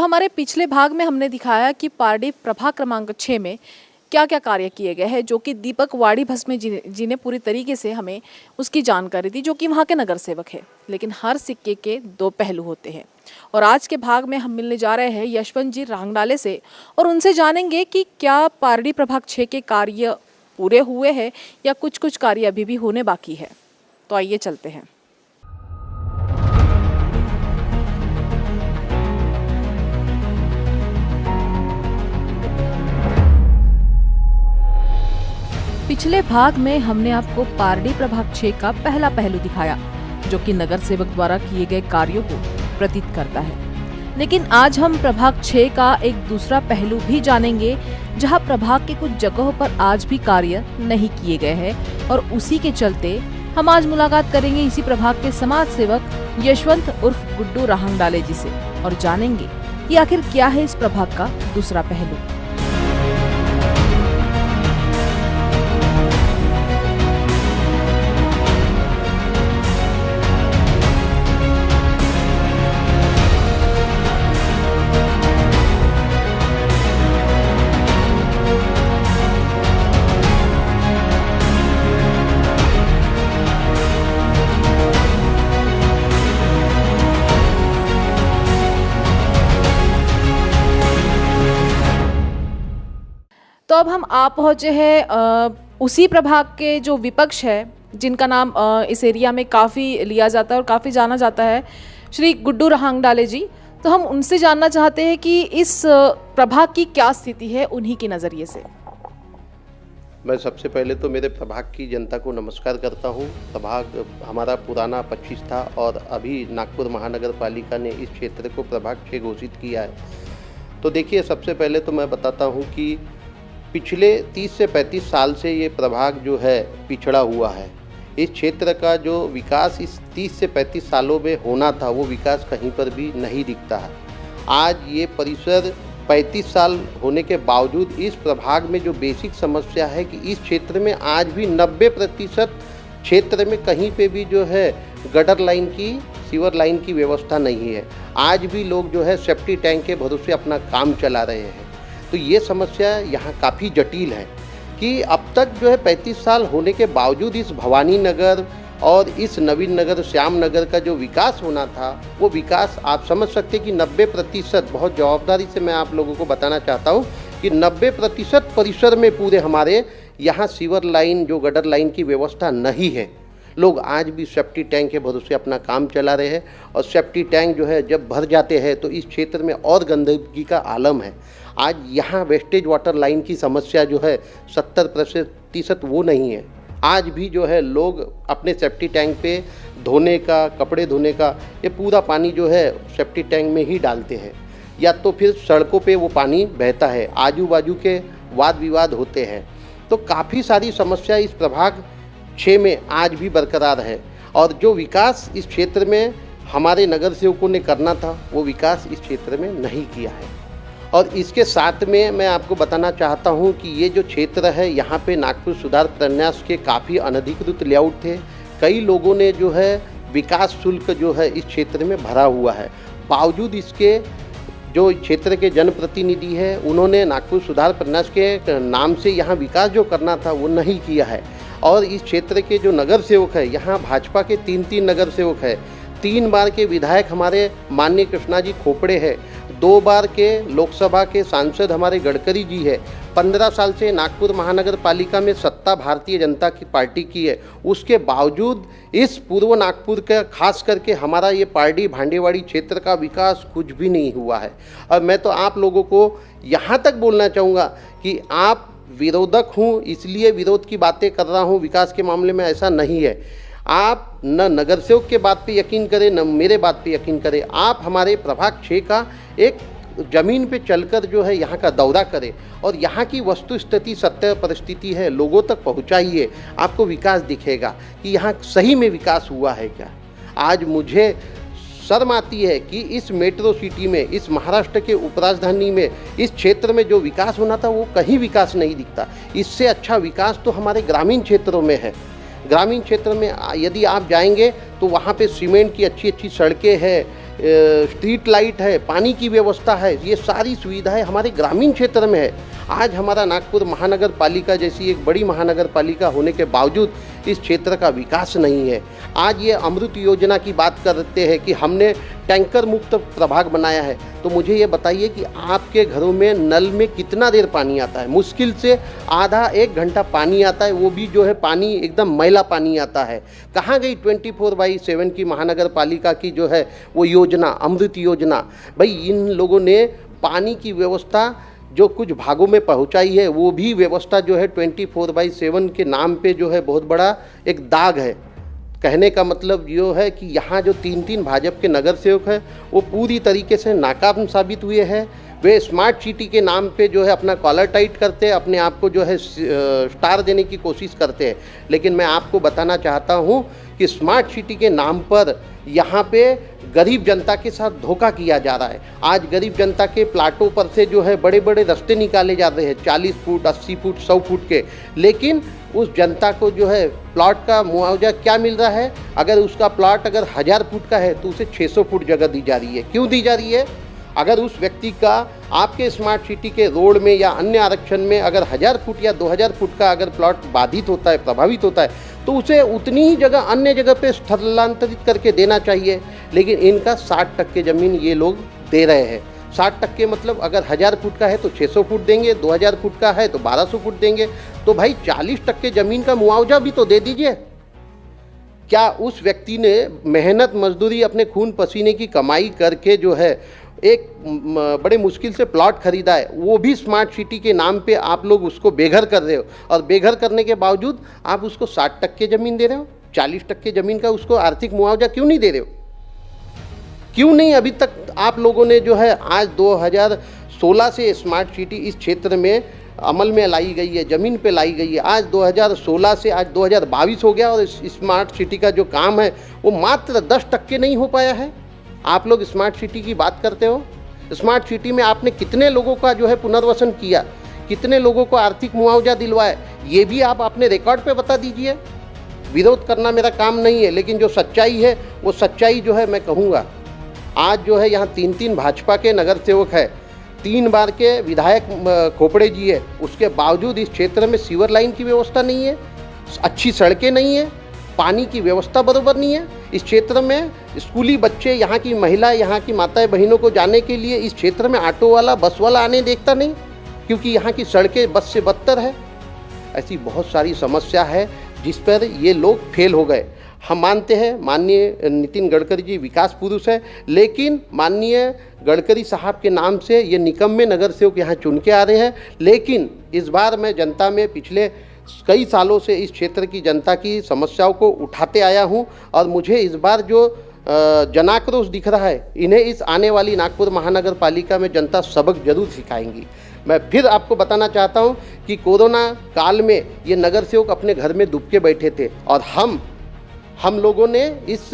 हमारे पिछले भाग में हमने दिखाया कि पारडी प्रभाग क्रमांक 6 में क्या क्या कार्य किए गए हैं, जो कि दीपक वाड़ी भस्मे जी ने पूरी तरीके से हमें उसकी जानकारी दी, जो कि वहाँ के नगर सेवक है। लेकिन हर सिक्के के दो पहलू होते हैं और आज के भाग में हम मिलने जा रहे हैं यशवंत जी रांगडाले से और उनसे जानेंगे कि क्या पारडी प्रभाग 6 के कार्य पूरे हुए हैं या कुछ कुछ कार्य अभी भी होने बाकी है। तो आइए चलते हैं। पिछले भाग में हमने आपको पारडी प्रभाग 6 का पहला पहलू दिखाया, जो कि नगर सेवक द्वारा किए गए कार्यों को प्रतीत करता है। लेकिन आज हम प्रभाग 6 का एक दूसरा पहलू भी जानेंगे, जहां प्रभाग के कुछ जगहों पर आज भी कार्य नहीं किए गए हैं और उसी के चलते हम आज मुलाकात करेंगे इसी प्रभाग के समाज सेवक यशवंत उर्फ गुड्डू रांगडाले जी से और जानेंगे कि आखिर क्या है इस प्रभाग का दूसरा पहलू। तो अब हम आ पहुँचे हैं उसी प्रभाग के जो विपक्ष है, जिनका नाम इस एरिया में काफ़ी लिया जाता है और काफ़ी जाना जाता है, श्री गुड्डू रांगडाले जी। तो हम उनसे जानना चाहते हैं कि इस प्रभाग की क्या स्थिति है उन्हीं के नज़रिए से। मैं सबसे पहले तो मेरे प्रभाग की जनता को नमस्कार करता हूँ। प्रभाग हमारा पुराना 25 था और अभी नागपुर महानगर पालिका ने इस क्षेत्र को प्रभाग 6 घोषित किया है। तो देखिए, सबसे पहले तो मैं बताता हूँ कि पिछले 30 से 35 साल से ये प्रभाग जो है पिछड़ा हुआ है। इस क्षेत्र का जो विकास इस 30 से 35 सालों में होना था, वो विकास कहीं पर भी नहीं दिखता है। आज ये परिसर 35 साल होने के बावजूद इस प्रभाग में जो बेसिक समस्या है कि इस क्षेत्र में आज भी 90% क्षेत्र में कहीं पे भी जो है गटर लाइन की, सीवर लाइन की व्यवस्था नहीं है। आज भी लोग जो है सेफ्टी टैंक के भरोसे अपना काम चला रहे हैं। तो ये समस्या यहाँ काफ़ी जटिल है कि अब तक जो है 35 साल होने के बावजूद इस भवानी नगर और इस नवीन नगर, श्याम नगर का जो विकास होना था, वो विकास आप समझ सकते हैं कि 90%, बहुत जवाबदारी से मैं आप लोगों को बताना चाहता हूँ कि 90% परिसर में पूरे हमारे यहाँ सीवर लाइन, जो गटर लाइन की व्यवस्था नहीं है। लोग आज भी सेफ्टी टैंक के भरोसे अपना काम चला रहे हैं और सेफ्टी टैंक जो है जब भर जाते हैं तो इस क्षेत्र में और गंदगी का आलम है। आज यहाँ वेस्टेज वाटर लाइन की समस्या जो है 70% वो नहीं है। आज भी जो है लोग अपने सेफ्टी टैंक पे धोने का, कपड़े धोने का, ये पूरा पानी जो है सेफ्टी टैंक में ही डालते हैं, या तो फिर सड़कों पे वो पानी बहता है, आजू बाजू के वाद विवाद होते हैं। तो काफ़ी सारी समस्या इस प्रभाग 6 में आज भी बरकरार है और जो विकास इस क्षेत्र में हमारे नगर सेवकों ने करना था, वो विकास इस क्षेत्र में नहीं किया है। और इसके साथ में मैं आपको बताना चाहता हूँ कि ये जो क्षेत्र है, यहाँ पे नागपुर सुधार प्रन्यास के काफ़ी अनधिकृत लेआउट थे। कई लोगों ने जो है विकास शुल्क जो है इस क्षेत्र में भरा हुआ है। बावजूद इसके जो क्षेत्र के जनप्रतिनिधि है, उन्होंने नागपुर सुधार प्रन्यास के नाम से यहाँ विकास जो करना था वो नहीं किया है। और इस क्षेत्र के जो नगर सेवक है, यहाँ भाजपा के 3 नगर सेवक है, 3 बार के विधायक हमारे माननीय कृष्णा जी खोपड़े है, 2 बार के लोकसभा के सांसद हमारे गडकरी जी है, 15 साल से नागपुर महानगर पालिका में सत्ता भारतीय जनता की पार्टी की है। उसके बावजूद इस पूर्व नागपुर का खास करके हमारा ये पारडी भांडेवाड़ी क्षेत्र का विकास कुछ भी नहीं हुआ है। और मैं तो आप लोगों को यहाँ तक बोलना चाहूँगा कि आप विरोधक हूँ इसलिए विरोध की बातें कर रहा हूँ, विकास के मामले में ऐसा नहीं है। आप न नगर सेवक के बात पे यकीन करें, न मेरे बात पे यकीन करें। आप हमारे प्रभाग 6 का एक ज़मीन पे चलकर जो है यहाँ का दौरा करें और यहाँ की वस्तु स्थिति, सत्य परिस्थिति है, लोगों तक पहुँचाइए। आपको विकास दिखेगा कि यहाँ सही में विकास हुआ है क्या। आज मुझे शर्म आती है कि इस मेट्रो सिटी में, इस महाराष्ट्र के उपराजधानी में, इस क्षेत्र में जो विकास होना था वो कहीं विकास नहीं दिखता। इससे अच्छा विकास तो हमारे ग्रामीण क्षेत्रों में है। ग्रामीण क्षेत्र में यदि आप जाएंगे तो वहाँ पे सीमेंट की अच्छी अच्छी सड़कें हैं, स्ट्रीट लाइट है, पानी की व्यवस्था है, ये सारी सुविधाएं हमारे ग्रामीण क्षेत्र में है। आज हमारा नागपुर महानगर पालिका जैसी एक बड़ी महानगर पालिका होने के बावजूद इस क्षेत्र का विकास नहीं है। आज ये अमृत योजना की बात करते हैं कि हमने टैंकर मुक्त प्रभाग बनाया है, तो मुझे ये बताइए कि आपके घरों में नल में कितना देर पानी आता है? मुश्किल से आधा एक घंटा पानी आता है, वो भी जो है पानी एकदम मैला पानी आता है। कहाँ गई 24/7 की महानगर पालिका की जो है वो योजना, अमृत योजना? भाई इन लोगों ने पानी की व्यवस्था जो कुछ भागों में पहुंचाई है, वो भी व्यवस्था जो है 24/7 के नाम पे जो है बहुत बड़ा एक दाग है। कहने का मतलब ये है कि यहाँ जो 3 भाजपा के नगर सेवक हैं वो पूरी तरीके से नाकाम साबित हुए हैं। वे स्मार्ट सिटी के नाम पे जो है अपना कॉलर टाइट करते हैं, अपने आप को जो है स्टार देने की कोशिश करते हैं। लेकिन मैं आपको बताना चाहता हूँ कि स्मार्ट सिटी के नाम पर यहाँ पे गरीब जनता के साथ धोखा किया जा रहा है। आज गरीब जनता के प्लाटों पर से जो है बड़े बड़े रास्ते निकाले जा रहे हैं, 40 फुट, 80 फुट, 100 फुट के। लेकिन उस जनता को जो है प्लॉट का मुआवजा क्या मिल रहा है? अगर उसका प्लॉट अगर 1000 फुट का है तो उसे 600 फुट जगह दी जा रही है। क्यों दी जा रही है? अगर उस व्यक्ति का आपके स्मार्ट सिटी के रोड में या अन्य आरक्षण में अगर 1000 फुट या 2000 फुट का अगर प्लॉट बाधित होता है, प्रभावित होता है, तो उसे उतनी ही जगह अन्य जगह पे स्थलांतरित करके देना चाहिए। लेकिन इनका 60% ज़मीन ये लोग दे रहे हैं। 60% मतलब अगर 1000 फुट का है तो 600 फुट देंगे, 2000 फुट का है तो 1200 फुट देंगे। तो भाई 40% ज़मीन का मुआवजा भी तो दे दीजिए। क्या उस व्यक्ति ने मेहनत मजदूरी अपने खून पसीने की कमाई करके जो है एक बड़े मुश्किल से प्लॉट खरीदा है, वो भी स्मार्ट सिटी के नाम पे आप लोग उसको बेघर कर रहे हो, और बेघर करने के बावजूद आप उसको 60% ज़मीन दे रहे हो। 40% ज़मीन का उसको आर्थिक मुआवजा क्यों नहीं दे रहे हो? क्यों नहीं अभी तक आप लोगों ने जो है आज 2016 से स्मार्ट सिटी इस क्षेत्र में अमल में लाई गई है, ज़मीन पे लाई गई है। आज 2016 से आज 2022 हो गया और इस स्मार्ट सिटी का जो काम है वो मात्र 10% नहीं हो पाया है। आप लोग स्मार्ट सिटी की बात करते हो। स्मार्ट सिटी में आपने कितने लोगों का जो है पुनर्वसन किया, कितने लोगों को आर्थिक मुआवजा दिलवाया, ये भी आप अपने रिकॉर्ड पे बता दीजिए। विरोध करना मेरा काम नहीं है, लेकिन जो सच्चाई है वो सच्चाई जो है मैं कहूँगा। आज जो है यहाँ 3 भाजपा के नगर सेवक है, 3 बार के विधायक खोपड़े जी है, उसके बावजूद इस क्षेत्र में सीवर लाइन की व्यवस्था नहीं है, अच्छी सड़कें नहीं है, पानी की व्यवस्था बराबर नहीं है। इस क्षेत्र में स्कूली बच्चे, यहाँ की महिला, यहाँ की माताएं बहनों को जाने के लिए इस क्षेत्र में ऑटो वाला, बस वाला आने देखता नहीं, क्योंकि यहाँ की सड़कें बस से बदतर है। ऐसी बहुत सारी समस्या है जिस पर ये लोग फेल हो गए। हम मानते हैं माननीय नितिन गडकरी जी विकास पुरुष है, लेकिन माननीय गडकरी साहब के नाम से ये निकम्मे नगर सेवक यहाँ चुन के आ रहे हैं। लेकिन इस बार मैं जनता में पिछले कई सालों से इस क्षेत्र की जनता की समस्याओं को उठाते आया हूँ, और मुझे इस बार जो जनाक्रोश दिख रहा है, इन्हें इस आने वाली नागपुर महानगर पालिका में जनता सबक जरूर सिखाएंगी। मैं फिर आपको बताना चाहता हूँ कि कोरोना काल में ये नगर सेवक अपने घर में दुबके बैठे थे, और हम लोगों ने इस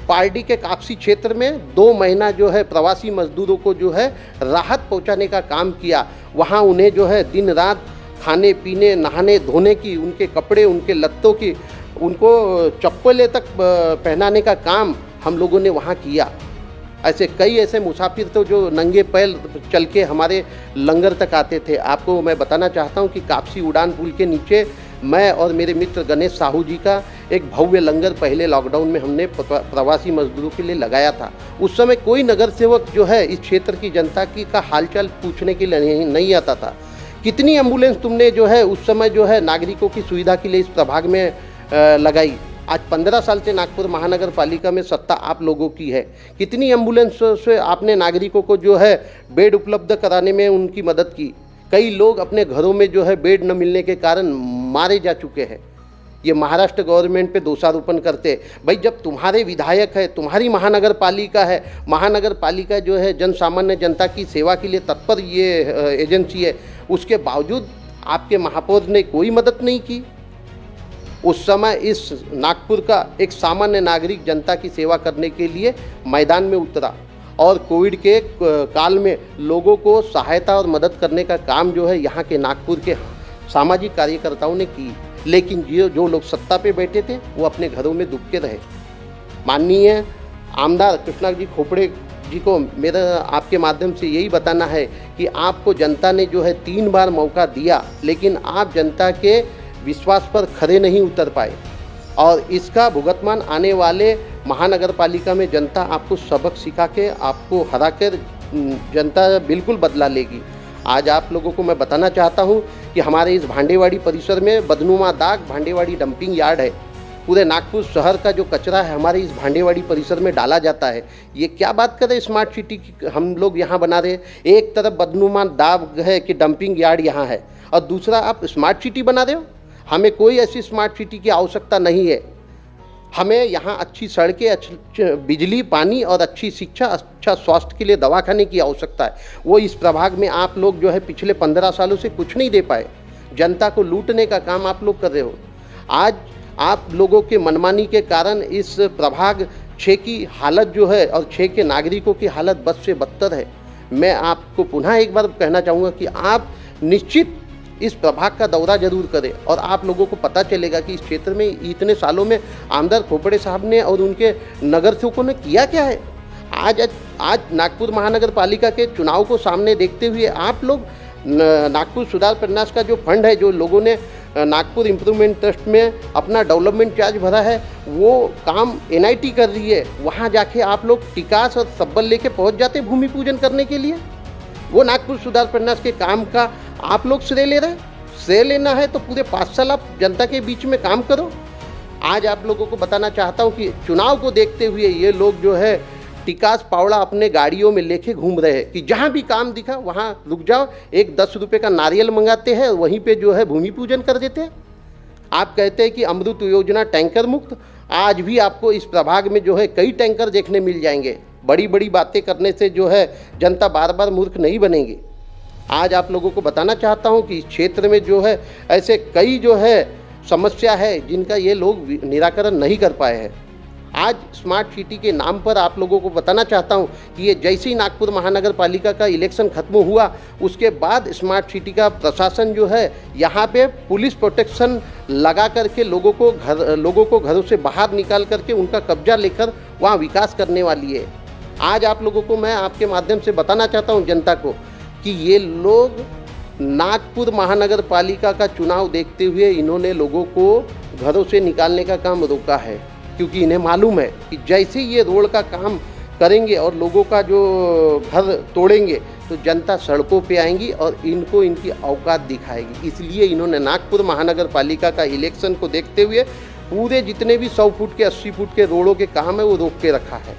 पार्टी के कापसी क्षेत्र में 2 महीना जो है प्रवासी मजदूरों को जो है राहत पहुंचाने का काम किया। वहां उन्हें जो है दिन रात खाने पीने, नहाने धोने की, उनके कपड़े, उनके लत्तों की, उनको चप्पलें तक पहनाने का काम हम लोगों ने वहां किया। ऐसे कई ऐसे मुसाफिर तो जो नंगे पैर चल के हमारे लंगर तक आते थे। आपको मैं बताना चाहता हूं कि कापसी उड़ान पुल के नीचे मैं और मेरे मित्र गणेश साहू जी का एक भव्य लंगर पहले लॉकडाउन में हमने प्रवासी मजदूरों के लिए लगाया था। उस समय कोई नगर सेवक जो है इस क्षेत्र की जनता की का हालचाल पूछने के लिए नहीं आता था। कितनी एम्बुलेंस तुमने जो है उस समय जो है नागरिकों की सुविधा के लिए इस प्रभाग में लगाई। आज 15 साल से नागपुर महानगर पालिका में सत्ता आप लोगों की है। कितनी एम्बुलेंस से आपने नागरिकों को जो है बेड उपलब्ध कराने में उनकी मदद की। कई लोग अपने घरों में जो है बेड न मिलने के कारण मारे जा चुके हैं। ये महाराष्ट्र गवर्नमेंट पे दोषारोपण करते हैं। भाई जब तुम्हारे विधायक है, तुम्हारी महानगर पालिका है, महानगर पालिका जो है जन सामान्य जनता की सेवा के लिए तत्पर ये एजेंसी है, उसके बावजूद आपके महापौर ने कोई मदद नहीं की। उस समय इस नागपुर का एक सामान्य नागरिक जनता की सेवा करने के लिए मैदान में उतरा, और कोविड के काल में लोगों को सहायता और मदद करने का काम जो है यहाँ के नागपुर के सामाजिक कार्यकर्ताओं ने की। लेकिन जो लोग सत्ता पे बैठे थे वो अपने घरों में दुबके रहे। माननीय आमदार कृष्णा जी खोपड़े जी को मेरा आपके माध्यम से यही बताना है कि आपको जनता ने जो है 3 बार मौका दिया, लेकिन आप जनता के विश्वास पर खरे नहीं उतर पाए और इसका भुगतान आने वाले महानगर पालिका में जनता आपको सबक सिखा के आपको हरा कर जनता बिल्कुल बदला लेगी। आज आप लोगों को मैं बताना चाहता हूं कि हमारे इस भांडेवाड़ी परिसर में बदनुमा दाग भांडेवाड़ी डंपिंग यार्ड है। पूरे नागपुर शहर का जो कचरा है हमारे इस भांडेवाड़ी परिसर में डाला जाता है। ये क्या बात करें स्मार्ट सिटी की हम लोग यहाँ बना रहे हैं। एक तरफ बदनुमा दाग है कि डंपिंग यार्ड यहाँ है और दूसरा आप स्मार्ट सिटी बना रहे हो। हमें कोई ऐसी स्मार्ट सिटी की आवश्यकता नहीं है। हमें यहाँ अच्छी सड़कें, बिजली, पानी और अच्छी शिक्षा, अच्छा स्वास्थ्य के लिए दवाखाने की आवश्यकता है। वो इस प्रभाग में आप लोग जो है पिछले 15 सालों से कुछ नहीं दे पाए। जनता को लूटने का काम आप लोग कर रहे हो। आज आप लोगों के मनमानी के कारण इस प्रभाग 6 की हालत जो है और 6 के नागरिकों की हालत बद से बदतर है। मैं आपको पुनः एक बार कहना चाहूँगा कि आप निश्चित इस प्रभाग का दौरा जरूर करें और आप लोगों को पता चलेगा कि इस क्षेत्र में इतने सालों में आमदार खोपड़े साहब ने और उनके नगर सेवकों ने किया क्या है। आज नागपुर महानगर पालिका के चुनाव को सामने देखते हुए आप लोग नागपुर सुधार प्रन्यास का जो फंड है, जो लोगों ने नागपुर इम्प्रूवमेंट ट्रस्ट में अपना डेवलपमेंट चार्ज भरा है, वो काम NIT कर रही है। वहाँ जाके आप लोग टिकास और सब्बल लेके पहुँच जाते भूमि पूजन करने के लिए। वो नागपुर सुधार प्रन्यास के काम का आप लोग श्रेय ले रहे हैं। श्रेय लेना है तो पूरे 5 साल आप जनता के बीच में काम करो। आज आप लोगों को बताना चाहता हूँ कि चुनाव को देखते हुए ये लोग जो है टिकास पावड़ा अपने गाड़ियों में लेके घूम रहे हैं कि जहाँ भी काम दिखा वहाँ रुक जाओ, एक 10 रुपये का नारियल मंगाते हैं, वहीं पे जो है भूमि पूजन कर देते हैं। आप कहते हैं कि अमृत योजना टैंकर मुक्त, आज भी आपको इस प्रभाग में जो है कई टैंकर देखने मिल जाएंगे। बड़ी बड़ी बातें करने से जो है जनता बार बार मूर्ख नहीं बनेगी। आज आप लोगों को बताना चाहता हूं कि इस क्षेत्र में जो है ऐसे कई जो है समस्या है जिनका ये लोग निराकरण नहीं कर पाए हैं। आज स्मार्ट सिटी के नाम पर आप लोगों को बताना चाहता हूं कि ये जैसे ही नागपुर महानगर पालिका का इलेक्शन खत्म हुआ उसके बाद स्मार्ट सिटी का प्रशासन जो है यहाँ पे पुलिस प्रोटेक्शन लगा करके लोगों को घरों से बाहर निकाल करके उनका कब्जा लेकर वहाँ विकास करने वाली है। आज आप लोगों को मैं आपके माध्यम से बताना चाहता हूँ जनता को कि ये लोग नागपुर महानगर पालिका का चुनाव देखते हुए इन्होंने लोगों को घरों से निकालने का काम रोका है, क्योंकि इन्हें मालूम है कि जैसे ये रोड का काम करेंगे और लोगों का जो घर तोड़ेंगे तो जनता सड़कों पे आएंगी और इनको इनकी औकात दिखाएगी। इसलिए इन्होंने नागपुर महानगर पालिका का इलेक्शन को देखते हुए पूरे जितने भी 100 फुट के 80 फुट के रोडों के काम है वो रोक के रखा है।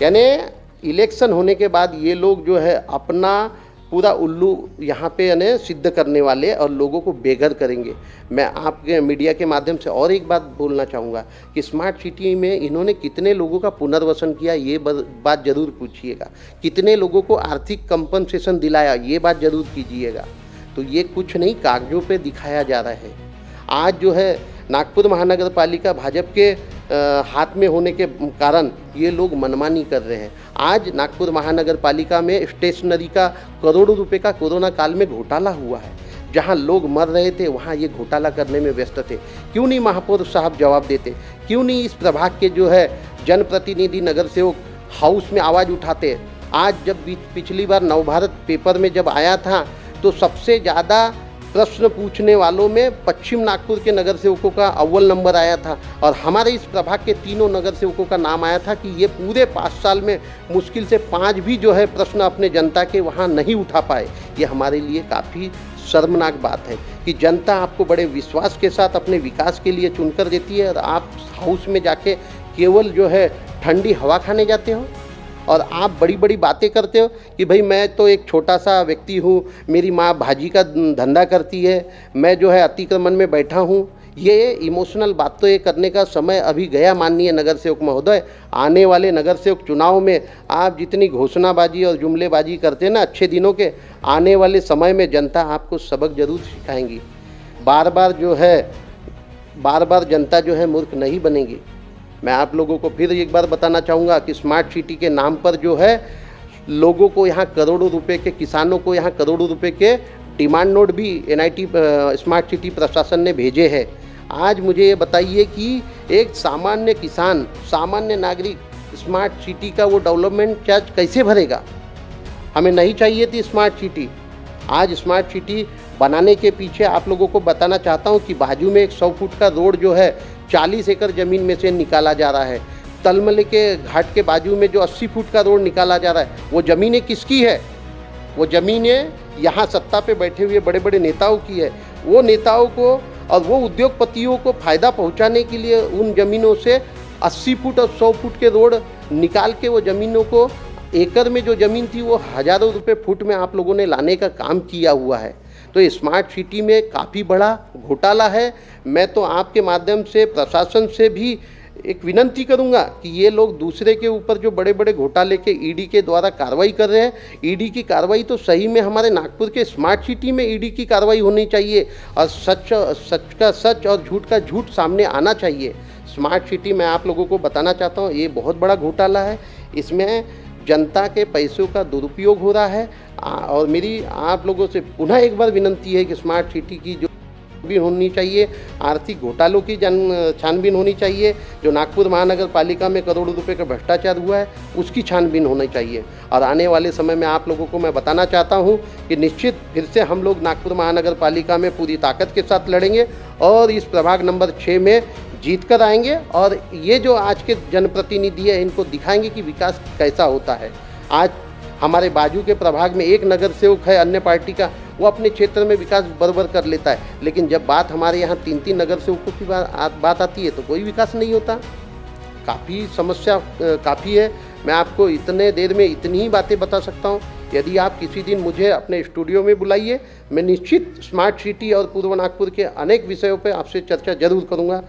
यानी इलेक्शन होने के बाद ये लोग जो है अपना पूरा उल्लू यहाँ पे यानी सिद्ध करने वाले और लोगों को बेघर करेंगे। मैं आपके मीडिया के माध्यम से और एक बात बोलना चाहूँगा कि स्मार्ट सिटी में इन्होंने कितने लोगों का पुनर्वसन किया ये बात जरूर पूछिएगा। कितने लोगों को आर्थिक कंपनसेशन दिलाया ये बात जरूर कीजिएगा। तो ये कुछ नहीं कागजों पे दिखाया जा रहा है। आज जो है नागपुर महानगर पालिका भाजपा के हाथ में होने के कारण ये लोग मनमानी कर रहे हैं। आज नागपुर महानगर पालिका में स्टेशनरी का करोड़ों रुपए का कोरोना काल में घोटाला हुआ है। जहां लोग मर रहे थे वहां ये घोटाला करने में व्यस्त थे। क्यों नहीं महापौर साहब जवाब देते? क्यों नहीं इस प्रभाग के जो है जनप्रतिनिधि नगर सेवक हाउस में आवाज़ उठाते? आज जब पिछली बार नवभारत पेपर में जब आया था तो सबसे ज़्यादा प्रश्न पूछने वालों में पश्चिम नागपुर के नगर सेवकों का अव्वल नंबर आया था और हमारे इस प्रभाग के तीनों नगर सेवकों का नाम आया था कि ये पूरे 5 साल में मुश्किल से 5 भी जो है प्रश्न अपने जनता के वहाँ नहीं उठा पाए। ये हमारे लिए काफ़ी शर्मनाक बात है कि जनता आपको बड़े विश्वास के साथ अपने विकास के लिए चुनकर देती है और आप हाउस में जाके केवल जो है ठंडी हवा खाने जाते हो और आप बड़ी बड़ी बातें करते हो कि भाई मैं तो एक छोटा सा व्यक्ति हूँ, मेरी माँ भाजी का धंधा करती है, मैं जो है अतिक्रमण में बैठा हूँ। ये इमोशनल बातें करने का समय अभी गया माननीय नगर सेवक महोदय। आने वाले नगर सेवक चुनाव में आप जितनी घोषणाबाजी और जुमलेबाजी करते हैं ना अच्छे दिनों के, आने वाले समय में जनता आपको सबक जरूर सिखाएंगी। बार बार जनता जो है मूर्ख नहीं बनेगी। मैं आप लोगों को फिर एक बार बताना चाहूँगा कि स्मार्ट सिटी के नाम पर जो है लोगों को यहाँ करोड़ों रुपए के, किसानों को यहाँ करोड़ों रुपए के डिमांड नोट भी NIT स्मार्ट सिटी प्रशासन ने भेजे हैं। आज मुझे ये बताइए कि एक सामान्य किसान, सामान्य नागरिक स्मार्ट सिटी का वो डेवलपमेंट चार्ज कैसे भरेगा? हमें नहीं चाहिए थी स्मार्ट सिटी। आज स्मार्ट सिटी बनाने के पीछे आप लोगों को बताना चाहता हूँ कि बाजू में एक 100 फुट का रोड जो है 40 एकड़ ज़मीन में से निकाला जा रहा है। तलमले के घाट के बाजू में जो 80 फुट का रोड निकाला जा रहा है, वो ज़मीनें किसकी है? वो ज़मीनें यहाँ सत्ता पे बैठे हुए बड़े बड़े नेताओं की है। वो नेताओं को और वो उद्योगपतियों को फ़ायदा पहुँचाने के लिए उन ज़मीनों से 80 फुट और 100 फुट के रोड निकाल के वो ज़मीनों को, एकड़ में जो ज़मीन थी वो हज़ारों रुपए फुट में आप लोगों ने लाने का काम किया हुआ है। तो स्मार्ट सिटी में काफ़ी बड़ा घोटाला है। मैं तो आपके माध्यम से प्रशासन से भी एक विनती करूंगा कि ये लोग दूसरे के ऊपर जो बड़े बड़े घोटाले के ईडी के द्वारा कार्रवाई कर रहे हैं, ईडी की कार्रवाई तो सही में हमारे नागपुर के स्मार्ट सिटी में ईडी की कार्रवाई होनी चाहिए और सच का सच और झूठ का झूठ सामने आना चाहिए। स्मार्ट सिटी मैं आप लोगों को बताना चाहता हूँ, ये बहुत बड़ा घोटाला है। इसमें जनता के पैसों का दुरुपयोग हो रहा है और मेरी आप लोगों से पुनः एक बार विनती है कि स्मार्ट सिटी की जो भी होनी चाहिए, आर्थिक घोटालों की छानबीन होनी चाहिए। जो नागपुर महानगर पालिका में करोड़ों रुपए का भ्रष्टाचार हुआ है उसकी छानबीन होनी चाहिए। और आने वाले समय में आप लोगों को मैं बताना चाहता हूं कि निश्चित फिर से हम लोग नागपुर महानगर पालिका में पूरी ताकत के साथ लड़ेंगे और इस प्रभाग नंबर 6 में जीत कर आएंगे। और ये जो आज के जनप्रतिनिधि है इनको दिखाएंगे कि विकास कैसा होता है। आज हमारे बाजू के प्रभाग में एक नगर सेवक है अन्य पार्टी का, वो अपने क्षेत्र में विकास बराबर कर लेता है, लेकिन जब बात हमारे यहाँ 3-3 नगर सेवकों की बात आती है तो कोई विकास नहीं होता। काफ़ी समस्या काफ़ी है। मैं आपको इतने देर में इतनी ही बातें बता सकता हूँ। यदि आप किसी दिन मुझे अपने स्टूडियो में बुलाइए, मैं निश्चित स्मार्ट सिटी और पूर्व नागपुर के अनेक विषयों पर आपसे चर्चा जरूर करूँगा।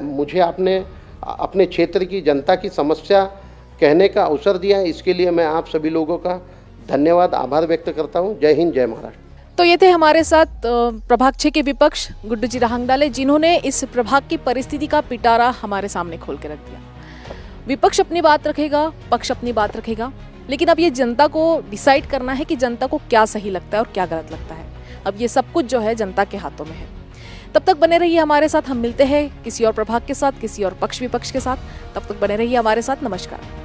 मुझे आपने अपने क्षेत्र की जनता की समस्या कहने का अवसर दिया है, इसके लिए मैं आप सभी लोगों का धन्यवाद आभार व्यक्त करता हूं। जय हिंद, जय महाराष्ट्र। तो ये थे हमारे साथ प्रभाग 6 के विपक्ष गुड्डू जी रहांगडाले, जिन्होंने इस प्रभाग की परिस्थिति का पिटारा हमारे सामने खोल के रख दिया। विपक्ष अपनी बात रखेगा, पक्ष अपनी बात रखेगा, लेकिन अब ये जनता को डिसाइड करना है कि जनता को क्या सही लगता है और क्या गलत लगता है। अब ये सब कुछ जो है जनता के हाथों में है। तब तक बने रहिए हमारे साथ। हम मिलते हैं किसी और प्रभाग के साथ, किसी और पक्ष विपक्ष के साथ। तब तक बने रहिए हमारे साथ। नमस्कार।